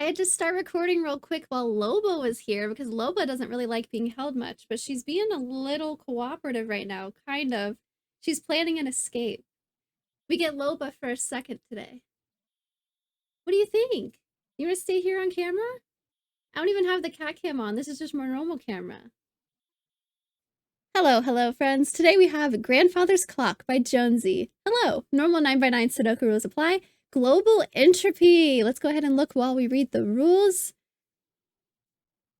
had to start recording real quick while Loba was here because Loba doesn't really like being held much, but she's being a little cooperative right now, kind of. She's planning an escape. We get Loba for a second today. What do you think? You want to stay here on camera? I don't even have the cat cam on. This is just my normal camera. Hello, friends. Today we have Grandfather's Clock by Jonesy. Hello. Normal 9x9 Sudoku rules apply. Global entropy. Let's go ahead and look while we read the rules.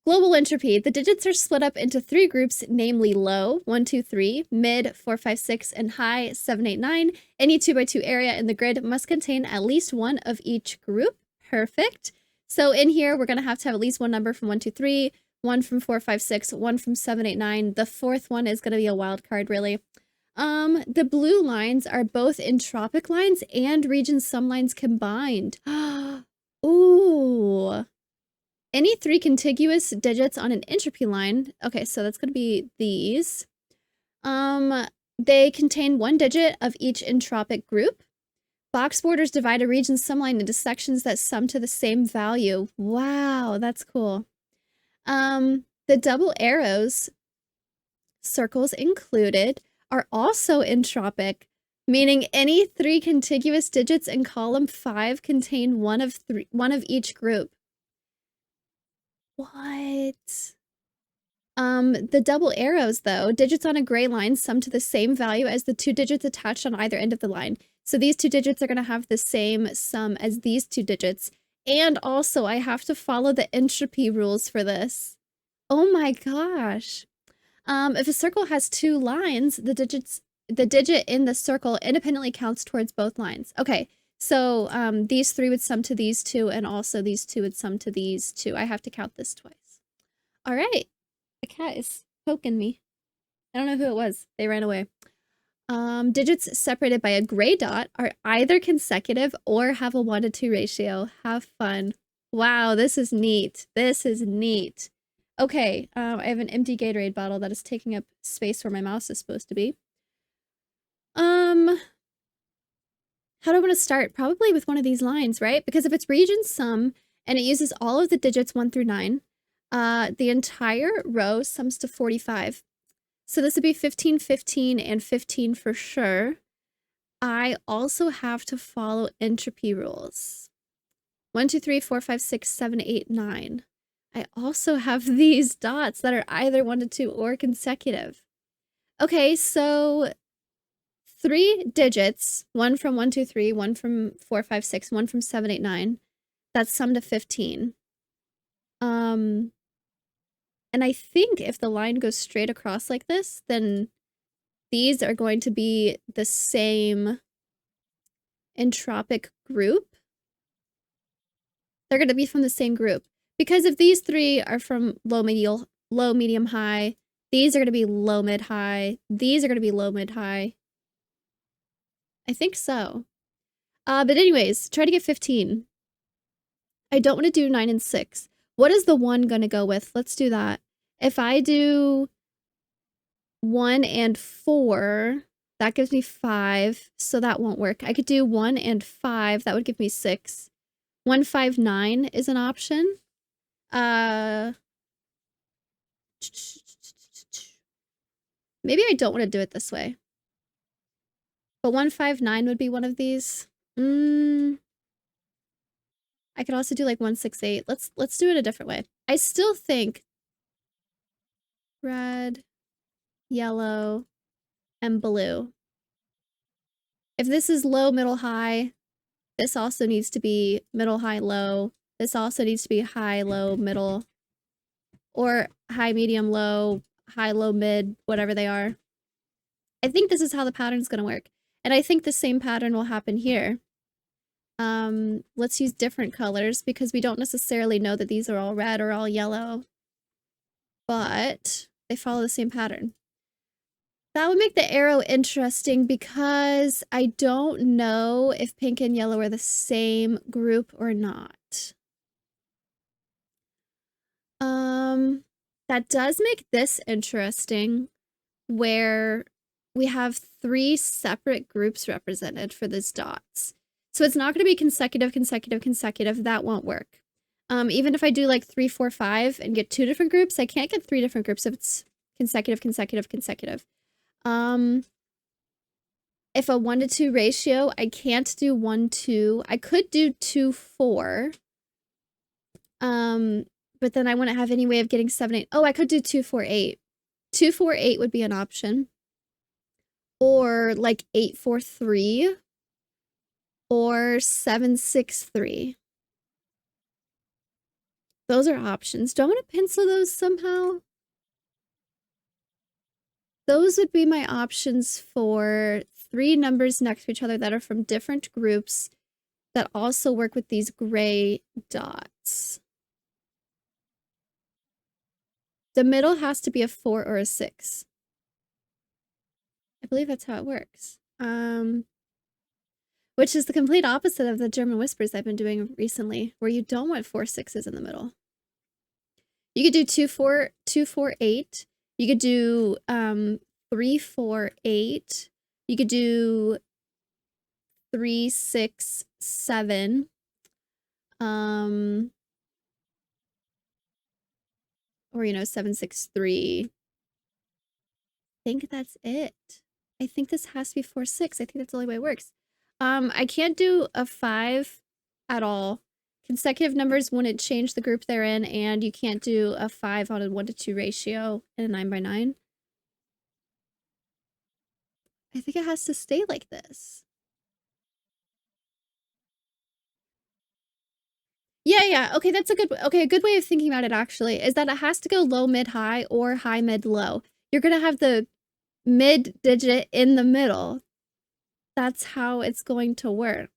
Global entropy. The digits are split up into three groups, namely low, 1, 2, 3, mid, 4, 5, 6, and high, 7, 8, 9. Any 2x2 area in the grid must contain at least one of each group. Perfect. So in here, we're going to have at least one number from 1, 2, 3, one from 4, 5, 6, one from 7, 8, 9. The fourth one is going to be a wild card, really. The blue lines are both entropic lines and region sum lines combined. Ooh. Any three contiguous digits on an entropy line. Okay, so that's going to be these. They contain one digit of each entropic group. Box borders divide a region sum line into sections that sum to the same value. Wow, that's cool. The double arrows, circles included, are also entropic, meaning any three contiguous digits in column 5 contain one of each group. What? The double arrows, though, digits on a gray line sum to the same value as the two digits attached on either end of the line. So these two digits are going to have the same sum as these two digits. And also, I have to follow the entropy rules for this. Oh my gosh. If a circle has two lines, the digit in the circle independently counts towards both lines. Okay, so these three would sum to these two, and also these two would sum to these two. I have to count this twice. All right. The cat is poking me. I don't know who it was. They ran away. Digits separated by a gray dot are either consecutive or have a 1-to-2 ratio. Have fun. Wow, this is neat. This is neat. Okay, I have an empty Gatorade bottle that is taking up space where my mouse is supposed to be. How do I want to start? Probably with one of these lines, right? Because if it's region sum and it uses all of the digits 1 through 9, the entire row sums to 45. So this would be 15, 15, and 15 for sure. I also have to follow entropy rules. 1, 2, 3, 4, 5, 6, 7, 8, 9. I also have these dots that are either 1 to 2 or consecutive. Okay, so 3 digits, one from 1, 2, 3, one from 4, 5, 6, one from 7, 8, 9. That's summed to 15. And I think if the line goes straight across like this, then these are going to be the same entropic group. They're going to be from the same group. Because if these three are from low, medium, high, these are going to be low, mid, high. These are going to be low, mid, high. I think so. But anyways, try to get 15. I don't want to do 9 and 6. What is the 1 going to go with? Let's do that. If I do 1 and 4, that gives me 5, so that won't work. I could do 1 and 5, that would give me 6. 1, 5, 9 is an option. Maybe I don't want to do it this way. But 1, 5, 9 would be one of these. I could also do like 1, 6, 8. Let's do it a different way. I still think red, yellow, and blue. If this is low, middle, high, this also needs to be middle, high, low. This also needs to be high, low, middle, or high, medium, low, high, low, mid, whatever they are. I think this is how the pattern's going to work. And I think the same pattern will happen here. Let's use different colors because we don't necessarily know that these are all red or all yellow. But they follow the same pattern. That would make the arrow interesting because I don't know if pink and yellow are the same group or not. That does make this interesting where we have 3 separate groups represented for these dots. So it's not going to be consecutive, consecutive, consecutive. That won't work. Even if I do like 3, 4, 5 and get 2 different groups, I can't get 3 different groups if it's consecutive, consecutive, consecutive. If a 1 to 2 ratio, I can't do 1, 2. I could do 2, 4. But then I wouldn't have any way of getting 7, 8. Oh, I could do 2, 4, 8. 2, 4, 8 would be an option. Or like 8, 4, 3. Or 7, 6, 3. Those are options. Do I want to pencil those somehow? Those would be my options for 3 numbers next to each other that are from different groups that also work with these gray dots. The middle has to be a 4 or a 6. I believe that's how it works. Which is the complete opposite of the German whispers I've been doing recently, where you don't want 4 6s in the middle. You could do 2, 4, 2, 4, 8. You could do 3, 4, 8. You could do 3, 6, 7. Or 7, 6, 3. I think that's it. I think this has to be 4, 6. I think that's the only way it works. I can't do a 5 at all. Consecutive numbers wouldn't change the group they're in, and you can't do a 5 on a 1 to 2 ratio in a 9 by 9. I think it has to stay like this. Yeah. Okay, that's a good way of thinking about it actually, is that it has to go low, mid, high, or high, mid, low. You're gonna have the mid digit in the middle. That's how it's going to work.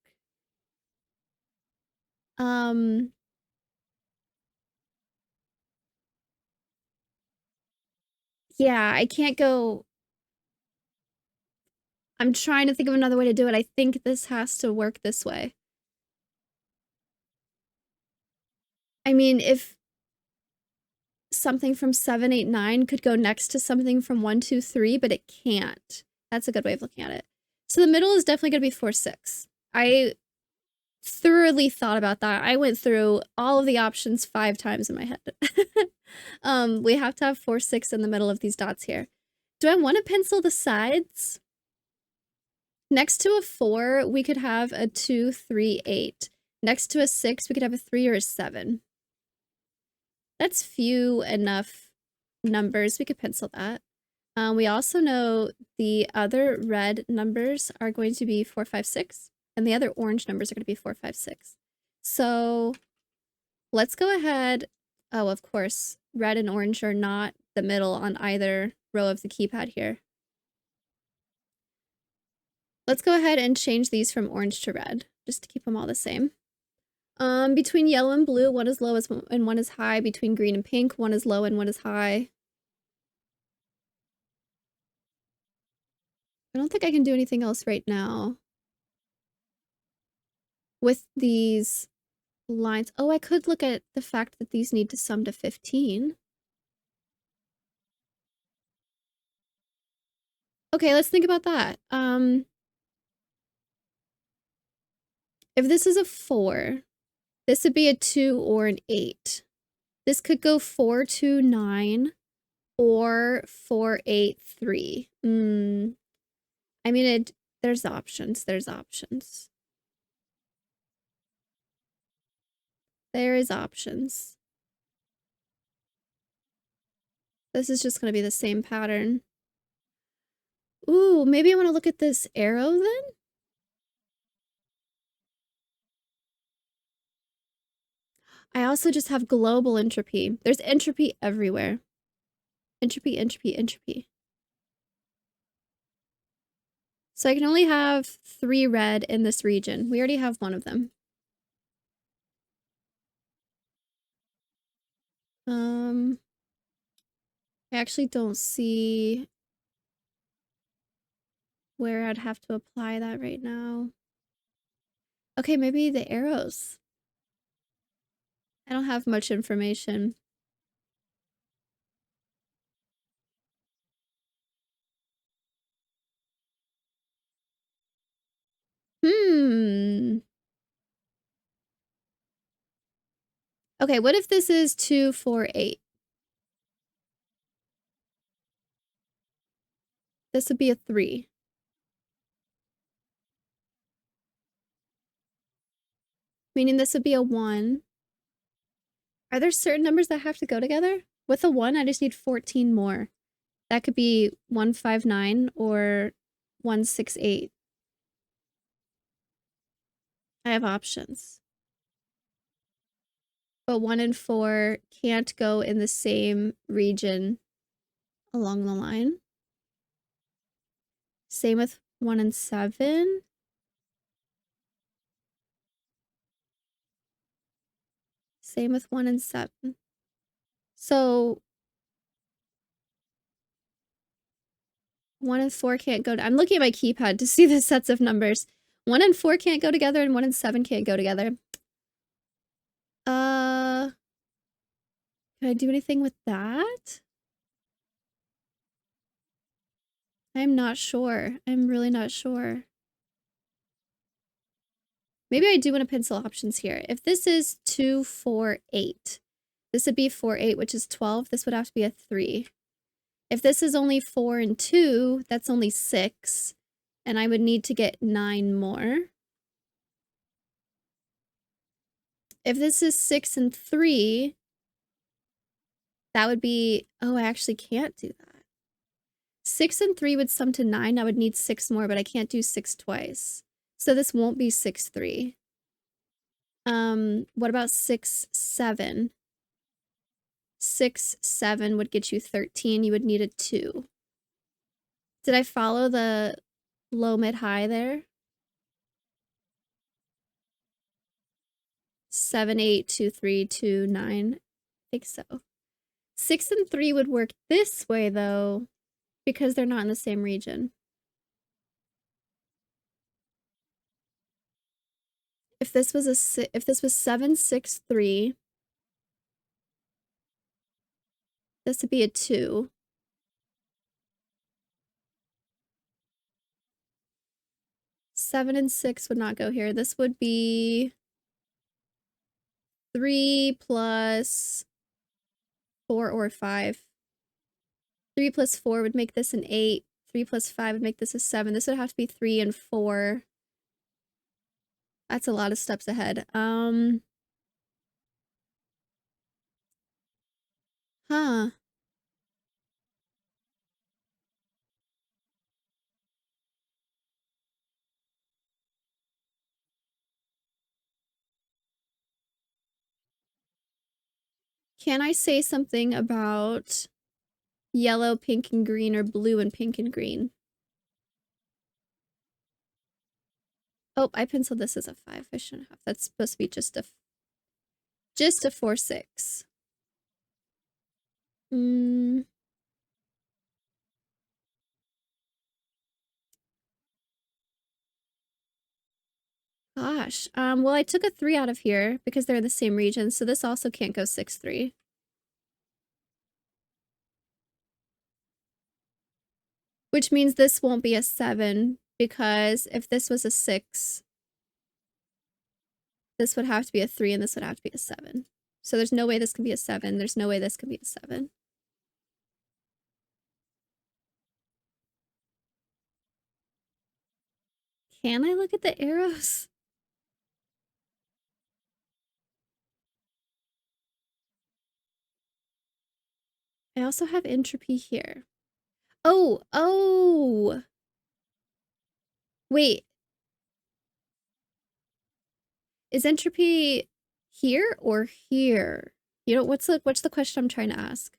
Yeah, I can't go. I'm trying to think of another way to do it. I think this has to work this way. I mean, if something from 7, 8, 9 could go next to something from 1, 2, 3, but it can't. That's a good way of looking at it. So the middle is definitely going to be 4, 6. I thoroughly thought about that. I went through all of the options 5 times in my head. We have to have 4, 6 in the middle of these dots here. Do I want to pencil the sides? Next to a 4, we could have a 2, 3, 8. Next to a 6, we could have a 3 or a 7. That's few enough numbers. We could pencil that. We also know the other red numbers are going to be 4, 5, 6, and the other orange numbers are going to be 4, 5, 6. So let's go ahead. Oh, of course, red and orange are not the middle on either row of the keypad here. Let's go ahead and change these from orange to red, just to keep them all the same. Between yellow and blue, one is low and one is high. Between green and pink, one is low and one is high. I don't think I can do anything else right now with these lines. Oh, I could look at the fact that these need to sum to 15. Okay, let's think about that. If this is a 4, this would be a 2 or an 8. This could go 4, 2, 9 or 4, 8, 3. I mean, there's options. There's options. There is options. This is just going to be the same pattern. Ooh, maybe I want to look at this arrow then? I also just have global entropy. There's entropy everywhere. Entropy, entropy, entropy. So I can only have 3 red in this region. We already have one of them. I actually don't see where I'd have to apply that right now. Okay, maybe the arrows. I don't have much information. Okay, what if this is 2, 4, 8? This would be a 3. Meaning this would be a 1. Are there certain numbers that have to go together? With a 1, I just need 14 more. That could be 159 or 168. I have options. But 1 and 4 can't go in the same region along the line. Same with 1 and 7. Same with 1 and 7. So 1 and 4 can't go. I'm looking at my keypad to see the sets of numbers. 1 and 4 can't go together, and 1 and 7 can't go together. Can I do anything with that? I'm not sure. I'm really not sure. Maybe I do want to pencil options here. If this is 2, 4, 8, this would be 4, 8, which is 12. This would have to be a 3. If this is only 4 and 2, that's only 6. And I would need to get 9 more. If this is 6 and 3, that would be... Oh, I actually can't do that. 6 and 3 would sum to 9. I would need 6 more, but I can't do 6 twice. So this won't be 6, 3. What about 6, 7? 6, 7 would get you 13. You would need a 2. Did I follow the low, mid, high there? 7, 8, 2, 3, 2, 9. I think so. 6 and 3 would work this way, though, because they're not in the same region. If this was 7, 6, 3, this would be a 2. Seven and 6 would not go here. This would be 3 plus 4 or 5. 3 plus 4 would make this an 8. 3 plus 5 would make this a 7. This would have to be 3 and 4. That's a lot of steps ahead. Huh. Can I say something about yellow, pink, and green, or blue and pink and green? Oh, I penciled this as a 5. I shouldn't have. That's supposed to be just a 4, 6. Gosh. Well, I took a 3 out of here because they're in the same region, so this also can't go 6, 3. Which means this won't be a 7, because if this was a 6, this would have to be a 3, and this would have to be a 7. So there's no way this can be a 7. There's no way this can be a 7. Can I look at the arrows? I also have entropy here. Oh! Wait. Is entropy here or here? You know, what's the question I'm trying to ask?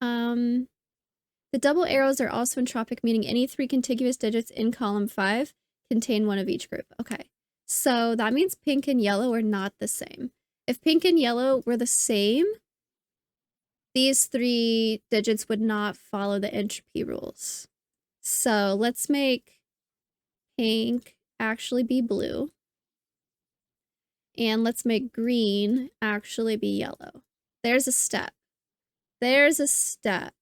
The double arrows are also entropic, meaning any 3 contiguous digits in column 5 contain one of each group. Okay, so that means pink and yellow are not the same. If pink and yellow were the same, these 3 digits would not follow the entropy rules. So let's make pink actually be blue. And let's make green actually be yellow. There's a step. There's a step.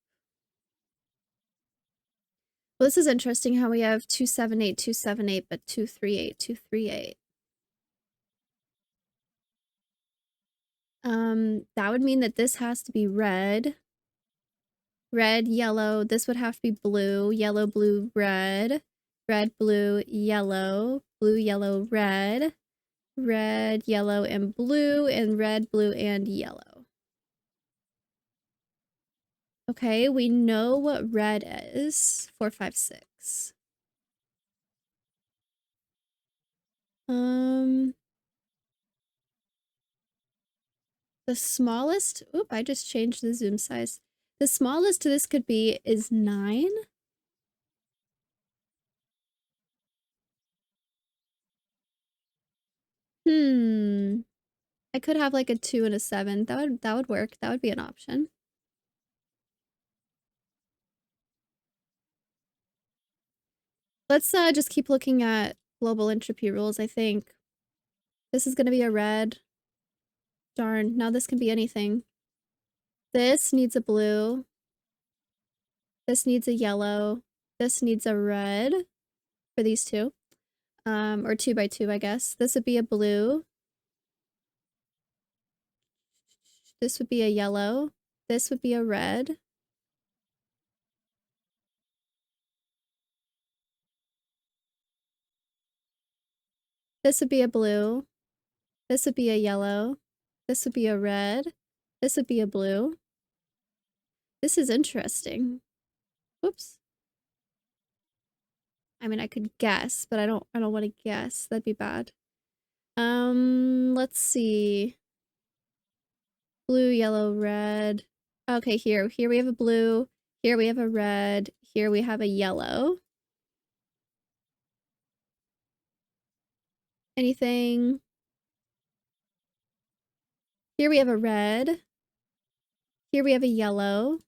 Well, this is interesting how we have 278, 278, but 238, 238. That would mean that this has to be red. Red, yellow, this would have to be blue, yellow, blue, red, red, blue, yellow, blue, yellow, red, red, yellow, and blue, and red, blue, and yellow. Okay, we know what red is. 4, 5, 6. The smallest, oop, I just changed the zoom size. The smallest this could be is 9. I could have like a 2 and a 7. That would work. That would be an option. Let's just keep looking at global entropy rules, I think. This is gonna be a red. Darn, now this can be anything. This needs a blue. This needs a yellow. This needs a red for these two. Or 2 by 2, I guess. This would be a blue. This would be a yellow. This would be a red. This would be a blue. This would be a yellow. This would be a red. This would be a blue. This is interesting. Whoops. I mean, I could guess, but I don't want to guess. That'd be bad. Let's see. Blue, yellow, red. Okay, here we have a blue. Here we have a red. Here we have a yellow. Anything? Here we have a red. Here we have a yellow.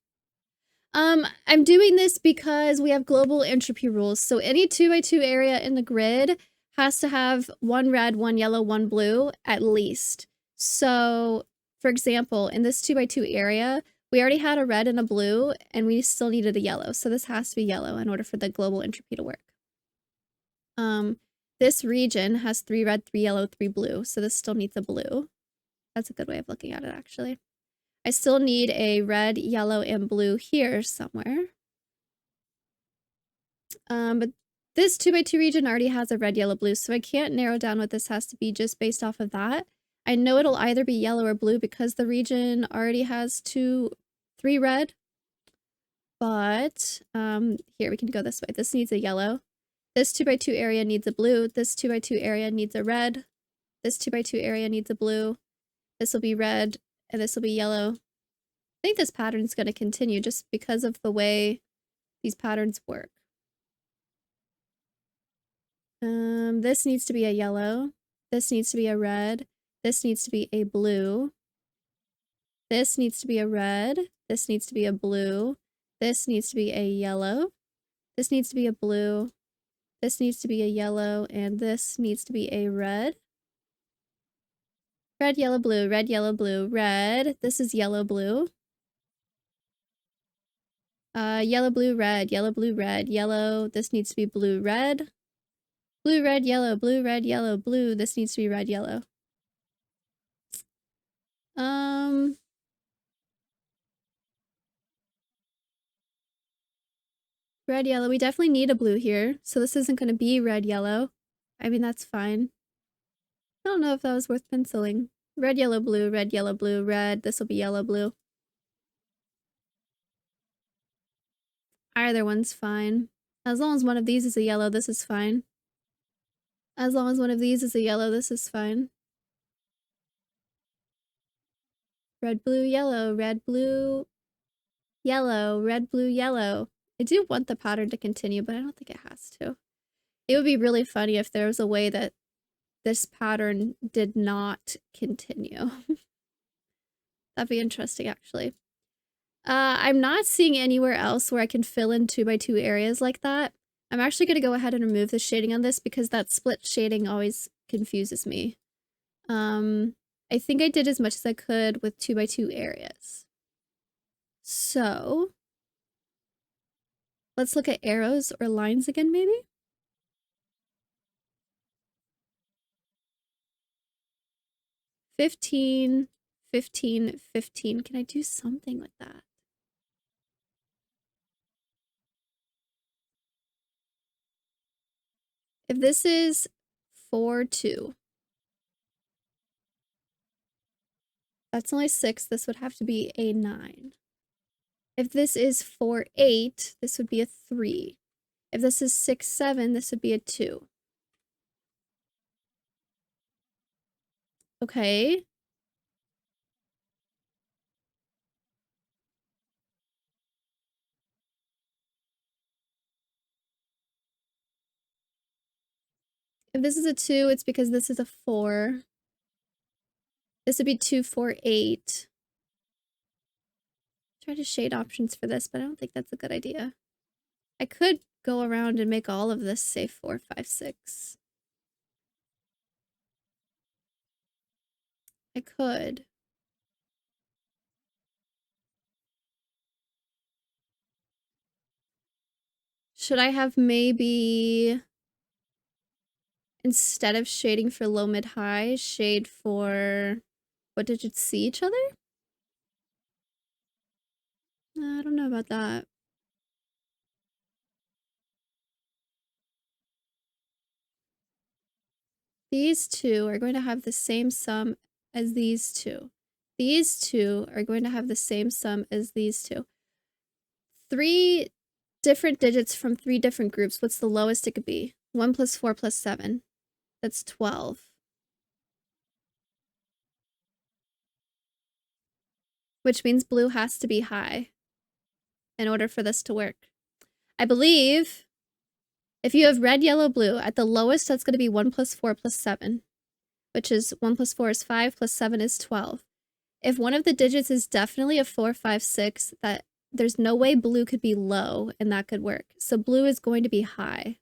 I'm doing this because we have global entropy rules. So any 2 by 2 area in the grid has to have 1 red, 1 yellow, 1 blue at least. So, for example, in this 2 by 2 area, we already had a red and a blue, and we still needed a yellow. So this has to be yellow in order for the global entropy to work. This region has 3 red, 3 yellow, 3 blue. So this still needs a blue. That's a good way of looking at it, actually. I still need a red, yellow, and blue here somewhere. But this 2 by 2 region already has a red, yellow, blue, so I can't narrow down what this has to be just based off of that. I know it'll either be yellow or blue because the region already has 3 red. But, here, we can go this way. This needs a yellow. This 2 by 2 area needs a blue. This 2 by 2 area needs a red. This 2 by 2 area needs a blue. This will be red, and this will be yellow. I think this pattern is going to continue just because of the way these patterns work. This needs to be a yellow. This needs to be a red. This needs to be a blue. This needs to be a red. This needs to be a blue. This needs to be a yellow. This needs to be a blue. This needs to be a yellow. And this needs to be a red. Red, yellow, blue, red, yellow, blue, red. This is yellow, blue. Yellow, blue, red, yellow, blue, red, yellow. This needs to be blue, red. Blue, red, yellow, blue, red, yellow, blue. This needs to be red, yellow. Red, yellow. We definitely need a blue here. So this isn't going to be red, yellow. I mean, that's fine. I don't know if that was worth penciling. Red, yellow, blue, red, yellow, blue, red. This will be yellow, blue. Either one's fine. As long as one of these is a yellow, this is fine. As long as one of these is a yellow, this is fine. Red, blue, yellow, red, blue, yellow, red, blue, yellow. I do want the pattern to continue, but I don't think it has to. It would be really funny if there was a way that this pattern did not continue. That'd be interesting, actually. I'm not seeing anywhere else where I can fill in 2 by 2 areas like that. I'm actually going to go ahead and remove the shading on this because that split shading always confuses me. I think I did as much as I could with 2 by 2 areas. So, let's look at arrows or lines again, maybe? $15, 15, 15. Can I do something like that? If this is 4, 2, that's only 6. This would have to be a 9. If this is 4, 8, this would be a 3. If this is 6, 7, this would be a 2. Okay. If this is a 2, it's because this is a 4. This would be 2, 4, 8. Try to shade options for this, but I don't think that's a good idea. I could go around and make all of this say 4, 5, 6. I could. Should I have maybe, instead of shading for low, mid, high, shade for what digits see each other? I don't know about that. These two are going to have the same sum as these two. These two are going to have the same sum as these two. 3 different digits from 3 different groups. What's the lowest it could be? 1 plus 4 plus 7. That's 12. Which means blue has to be high in order for this to work. I believe if you have red, yellow, blue, at the lowest, that's going to be 1 plus 4 plus 7, which is 1 plus 4 is 5 plus 7 is 12. If one of the digits is definitely a 4, 5, 6, that there's no way blue could be low and that could work. So blue is going to be high.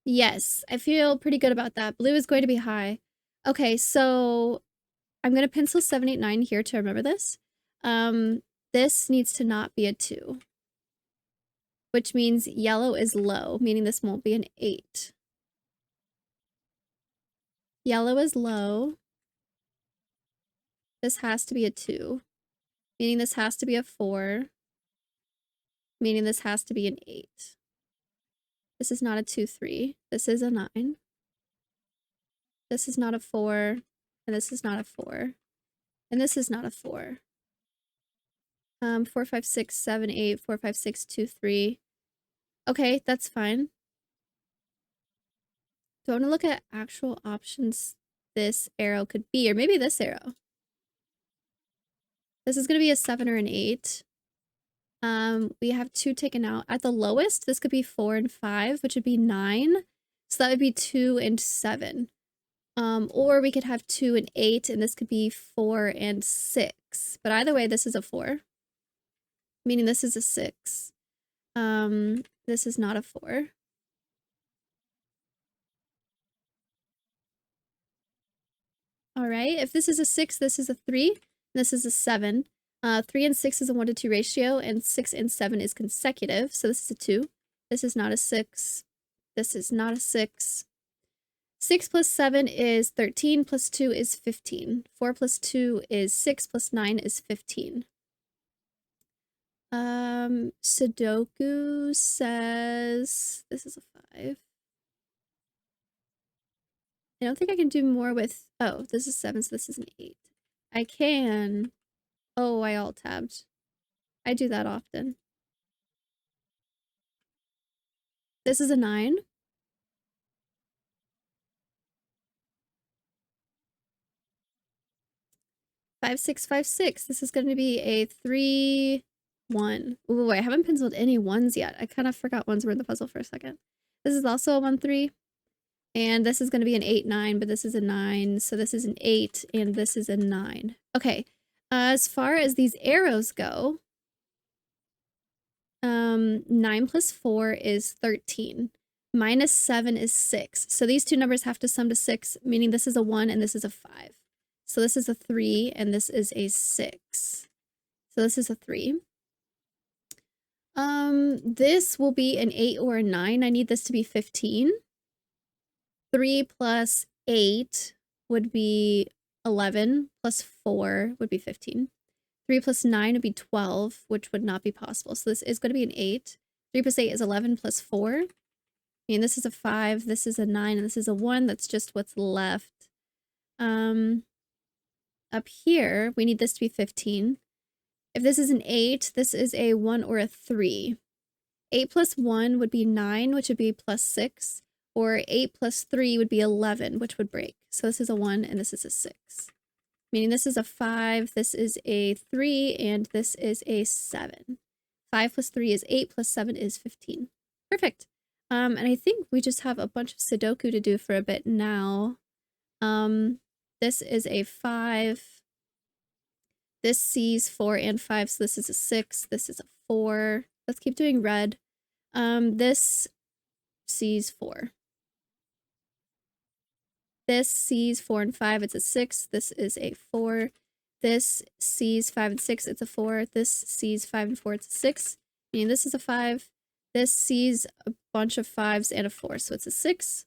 Yes, I feel pretty good about that. Blue is going to be high. Okay, so I'm going to pencil 7, 8, 9 here to remember this. This needs to not be a 2, which means yellow is low, meaning this won't be an 8. Yellow is low. This has to be a 2, meaning this has to be a 4, meaning this has to be an 8. This is not a 2, 3. This is a 9. This is not a 4, and this is not a 4. And this is not a 4. 4, 5, 6, 7, 8, 4, 5, 6, 2, 3. Okay, that's fine. Do I want to look at actual options this arrow could be, or maybe this arrow? This is going to be a 7 or an 8. We have 2 taken out. At the lowest, this could be 4 and 5, which would be 9. So that would be 2 and 7. Or we could have 2 and 8, and this could be 4 and 6. But either way, this is a 4. Meaning this is a 6. This is not a 4. Alright, if this is a 6, this is a 3, and this is a 7. 3 and 6 is a 1 to 2 ratio, and 6 and 7 is consecutive, so this is a 2. This is not a 6. This is not a 6. 6 plus 7 is 13, plus 2 is 15. 4 plus 2 is 6, plus 9 is 15. Sudoku says this is a 5. I don't think I can do more with, oh, this is 7, so this is an 8. I can, oh, I alt-tabbed. I do that often. This is a 9. Five, 6, 5, 6. This is going to be a 3, 1. Ooh, I haven't penciled any 1s yet. I kind of forgot 1s were in the puzzle for a second. This is also a 1, 3. And this is going to be an 8, 9, but this is a 9. So this is an 8, and this is a 9. Okay. As far as these arrows go, 9 plus 4 is 13. Minus 7 is 6. So these two numbers have to sum to 6, meaning this is a 1 and this is a 5. So this is a 3 and this is a 6. So this is a 3. This will be an 8 or a 9. I need this to be 15. 3 plus 8 would be 11, plus 4 would be 15. 3 plus 9 would be 12, which would not be possible. So this is going to be an 8. 3 plus 8 is 11 plus 4. And this is a 5, this is a 9, and this is a 1. That's just what's left. Up here, we need this to be 15. If this is an 8, this is a 1 or a 3. 8 plus 1 would be 9, which would be plus 6. Or 8 plus 3 would be 11, which would break. So this is a 1 and this is a 6. Meaning this is a 5, this is a 3, and this is a 7. 5 plus 3 is 8, plus 7 is 15. Perfect. And I think we just have a bunch of Sudoku to do for a bit now. This is a 5. This sees 4 and 5, so this is a 6. This is a 4. Let's keep doing red. This sees 4. This sees 4 and 5, it's a 6. This is a 4. This sees 5 and 6, it's a 4. This sees 5 and 4, it's a 6. Meaning this is a 5. This sees a bunch of 5s and a 4, so it's a 6.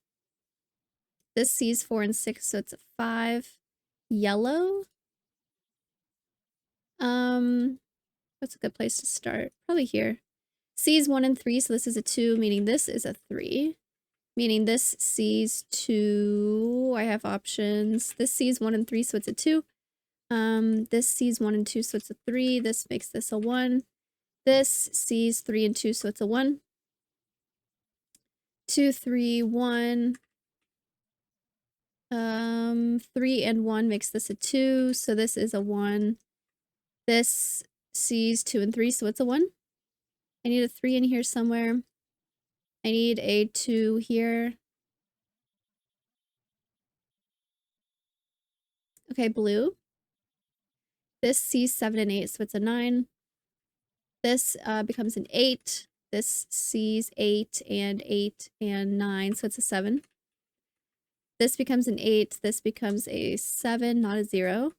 This sees 4 and 6, so it's a 5. Yellow. What's a good place to start? Probably here. Sees 1 and 3, so this is a 2, meaning this is a 3. Meaning this sees 2. I have options. This sees 1 and 3, so it's a 2. This sees 1 and 2, so it's a 3. This makes this a 1. This sees 3 and 2, so it's a 1. 2, 3, 1. 3 and 1 makes this a 2, so this is a 1. This sees 2 and 3, so it's a 1. I need a 3 in here somewhere. I need a 2 here. Okay, blue. This sees 7 and 8, so it's a 9. This becomes an 8. This sees 8 and 9, so it's a 7. This becomes an 8. This becomes a 7, not a 0.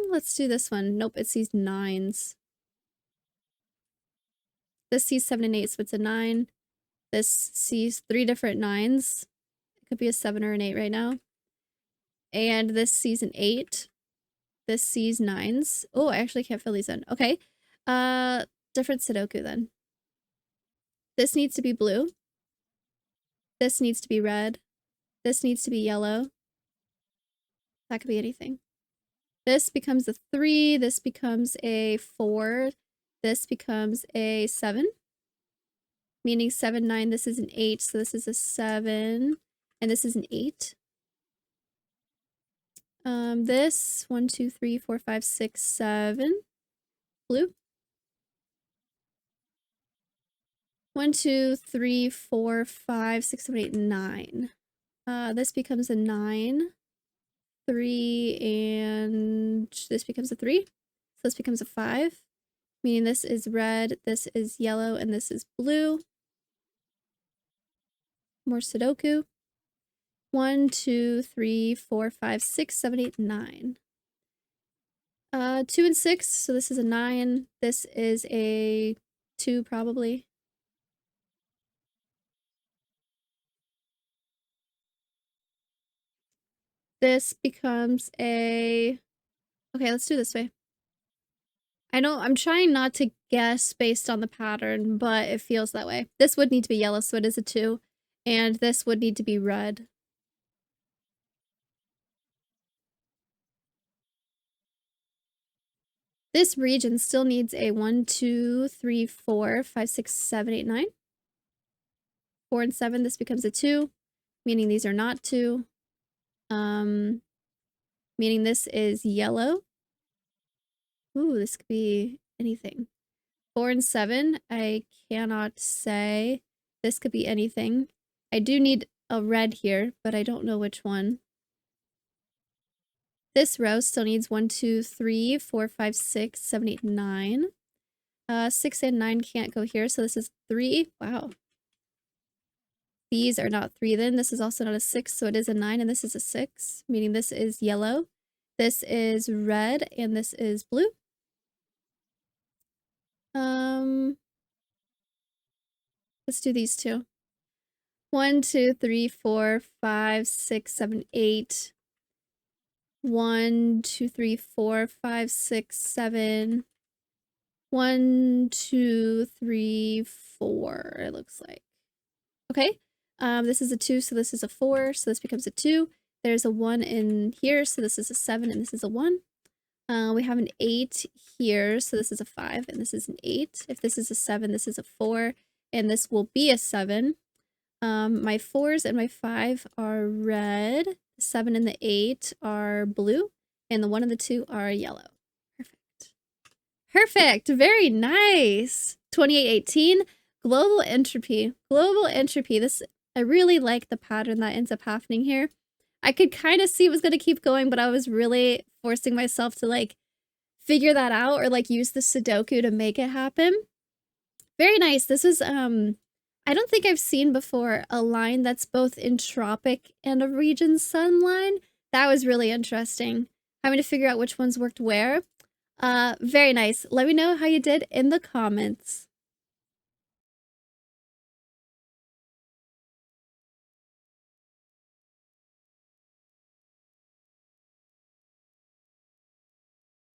Let's do this one. Nope, it sees 9s. This sees 7 and 8, so it's a 9. This sees 3 different 9s. It could be a 7 or an 8 right now. And this sees an 8. This sees 9s. Oh, I actually can't fill these in. Okay. Different Sudoku then. This needs to be blue. This needs to be red. This needs to be yellow. That could be anything. This becomes a 3. This becomes a 4. This becomes a 7. Meaning 7, 9. This is an 8. So this is a 7. And this is an 8. This 1, 2, 3, 4, 5, 6, 7. Blue. 1, 2, 3, 4, 5, 6, 7, 8, 9. This becomes a 9. 3, and this becomes a 3. So this becomes a 5. Meaning this is red, this is yellow, and this is blue. More Sudoku. 1, 2, 3, 4, 5, 6, 7, 8, 9. 2 and 6, so this is a 9. This is a 2 probably. This becomes a... Okay, let's do it this way. I know I'm trying not to guess based on the pattern, but it feels that way. This would need to be yellow, so it is a 2. And this would need to be red. This region still needs a 1, 2, 3, 4, 5, 6, 7, 8, 9. 4 and 7, this becomes a 2, meaning these are not 2. Meaning this is yellow. Ooh, this could be anything. 4 and 7, I cannot say. This could be anything. I do need a red here, but I don't know which one. This row still needs 1, 2, 3, 4, 5, 6, 7, 8, 9. 6 and 9 can't go here, so this is 3. Wow. These are not 3 then. This is also not a 6, so it is a 9, and this is a 6, meaning this is yellow. This is red, and this is blue. Let's do these two. 1, 2, 3, 4, 5, 6, 7, 8. 1, 2, 3, 4, 5, 6, 7. 1, 2, 3, 4, it looks like. Okay. This is a 2, so this is a 4, so this becomes a 2. There's a 1 in here, so this is a 7, and this is a 1. We have an 8 here, so this is a 5, and this is an 8. If this is a 7, this is a 4, and this will be a 7. My 4s and my 5 are red. The 7 and the 8 are blue, and the 1 and the 2 are yellow. Perfect. Perfect. Very nice. 2818. Global entropy. Global entropy. This, I really like the pattern that ends up happening here. I could kind of see it was going to keep going, but I was really forcing myself to like figure that out or like use the Sudoku to make it happen. Very nice. This is I don't think I've seen before a line that's both in tropic and a region sun line. That was really interesting. Having to figure out which ones worked where. Very nice. Let me know how you did in the comments.